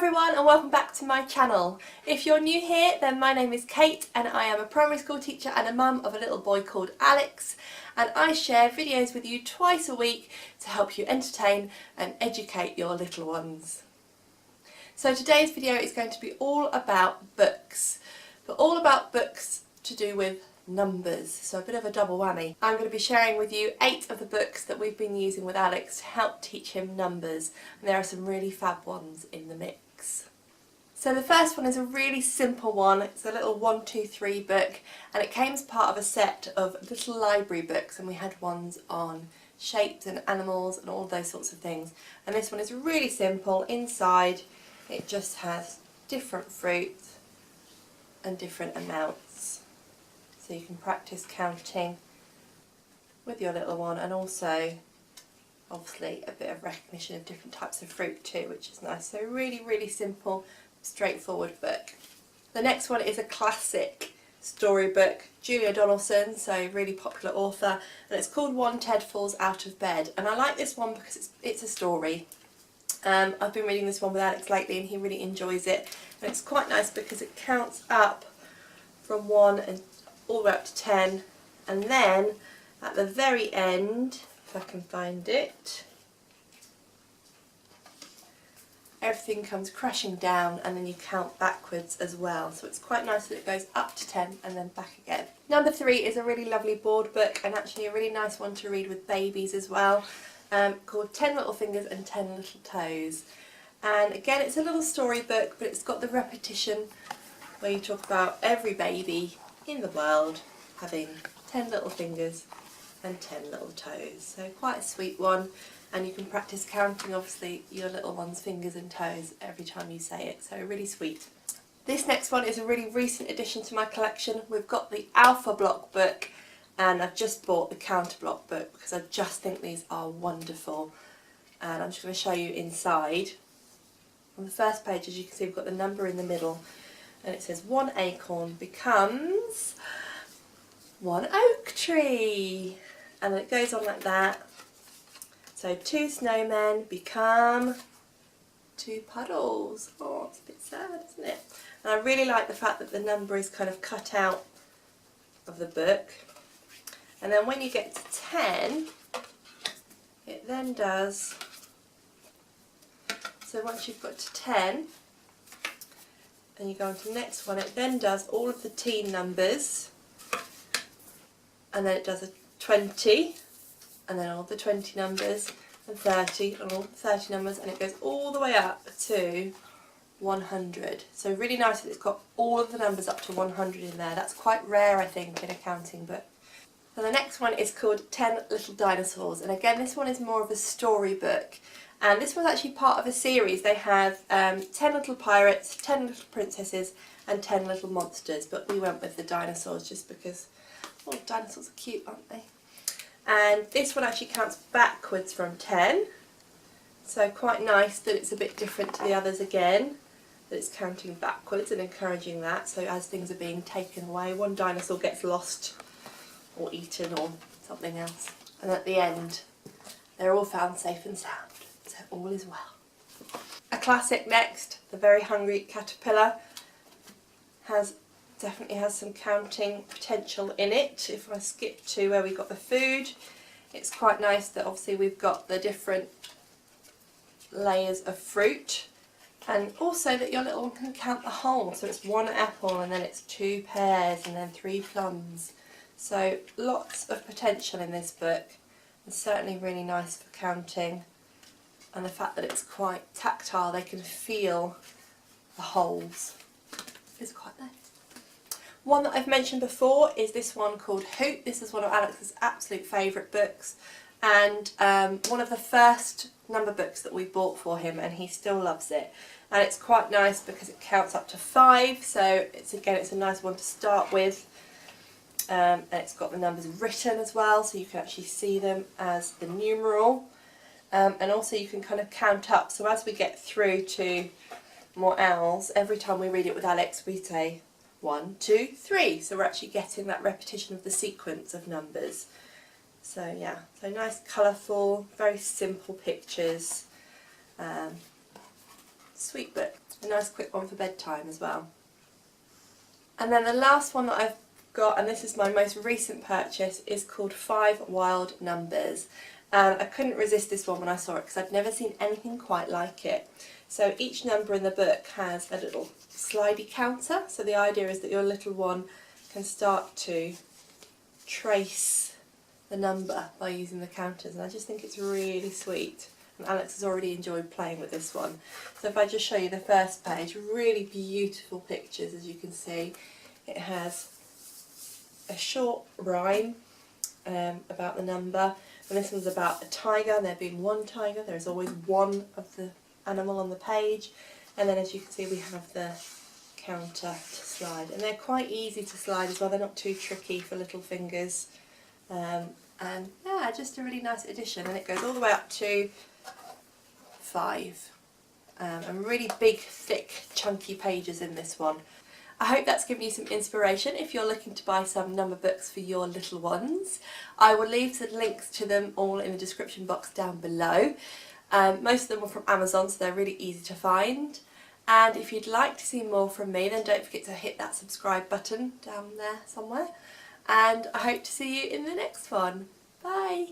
everyone and welcome back to my channel. If you're new here, then my name is Kate and I am a primary school teacher and a mum of a little boy called Alex, and I share videos with you twice a week to help you entertain and educate your little ones. So today's video is going to be all about books, but all about books to do with numbers, so a bit of a double whammy. I'm going to be sharing with you 8 of the books that we've been using with Alex to help teach him numbers, and there are some really fab ones in the mix. So the first one is a really simple one. It's a little 1, 2, 3 book, and it came as part of a set of little library books, and we had ones on shapes and animals and all those sorts of things. And this one is really simple. Inside it just has different fruit and different amounts. So you can practice counting with your little one, and also obviously a bit of recognition of different types of fruit too, which is nice. So really simple, straightforward book. The next one is a classic storybook, Julia Donaldson, so really popular author, and it's called One Ted Falls Out of Bed. And I like this one because it's a story. I've been reading this one with Alex lately and he really enjoys it, and it's quite nice because it counts up from 1 and all the way up to 10, and then at the very end, if I can find it, everything comes crashing down and then you count backwards as well. So it's quite nice that it goes up to 10 and then back again. Number 3 is a really lovely board book, and actually a really nice one to read with babies as well, called 10 Little Fingers and 10 Little Toes. And again, it's a little storybook, but it's got the repetition where you talk about every baby in the world having 10 little fingers and 10 little toes. So quite a sweet one, and you can practice counting obviously your little one's fingers and toes every time you say it, so really sweet. This next one is a really recent addition to my collection. We've got the Alpha Block book, and I've just bought the Counter Block book because I just think these are wonderful. And I'm just going to show you inside. On the first page, as you can see, we've got the number in the middle, and it says 1 acorn becomes 1 oak tree, and then it goes on like that. So 2 snowmen become 2 puddles. Oh, it's a bit sad, isn't it? And I really like the fact that the number is kind of cut out of the book. And then when you get to 10, it then does, so once you've got to 10, and you go on to the next one, it then does all of the teen numbers, and then it does a 20, and then all the 20 numbers, and 30, and all the 30 numbers, and it goes all the way up to 100. So really nice that it's got all of the numbers up to 100 in there. That's quite rare, I think, in a counting book. So the next one is called 10 Little Dinosaurs, and again this one is more of a storybook. And this was actually part of a series. They have 10 little pirates, 10 little princesses and 10 little monsters, but we went with the dinosaurs just because, oh, dinosaurs are cute, aren't they? And this one actually counts backwards from 10, so quite nice that it's a bit different to the others again, that it's counting backwards and encouraging that. So as things are being taken away, one dinosaur gets lost or eaten or something else, and at the end they're all found safe and sound. So all is well. A classic next, The Very Hungry Caterpillar, definitely has some counting potential in it. If I skip to where we got the food, it's quite nice that obviously we've got the different layers of fruit, and also that your little one can count the whole. So it's 1 apple, and then it's 2 pears, and then 3 plums. So lots of potential in this book, and certainly really nice for counting. And the fact that it's quite tactile, they can feel the holes. It's quite nice. One that I've mentioned before is this one called Hoot. This is one of Alex's absolute favourite books, and one of the first number books that we bought for him, and he still loves it. And it's quite nice because it counts up to 5, so it's a nice one to start with. And it's got the numbers written as well, so you can actually see them as the numeral. And also you can kind of count up, so as we get through to more owls, every time we read it with Alex we say 1, 2, 3, so we're actually getting that repetition of the sequence of numbers. So yeah, so nice colourful, very simple pictures, sweet book. a nice quick one for bedtime as well. And then the last one that I've got, and this is my most recent purchase, is called 5 Wild Numbers. And I couldn't resist this one when I saw it because I'd never seen anything quite like it. So each number in the book has a little slidey counter. So the idea is that your little one can start to trace the number by using the counters, and I just think it's really sweet. And Alex has already enjoyed playing with this one. So if I just show you the first page, really beautiful pictures as you can see. It has a short rhyme about the number, and this one's about a tiger, and there being one tiger. There is always one of the animal on the page, and then as you can see we have the counter to slide, and they're quite easy to slide as well. They're not too tricky for little fingers, and yeah, just a really nice addition, and it goes all the way up to 5, and really big, thick, chunky pages in this one. I hope that's given you some inspiration if you're looking to buy some number books for your little ones. I will leave some links to them all in the description box down below. Most of them are from Amazon, so they're really easy to find. And if you'd like to see more from me, then don't forget to hit that subscribe button down there somewhere. And I hope to see you in the next one. Bye!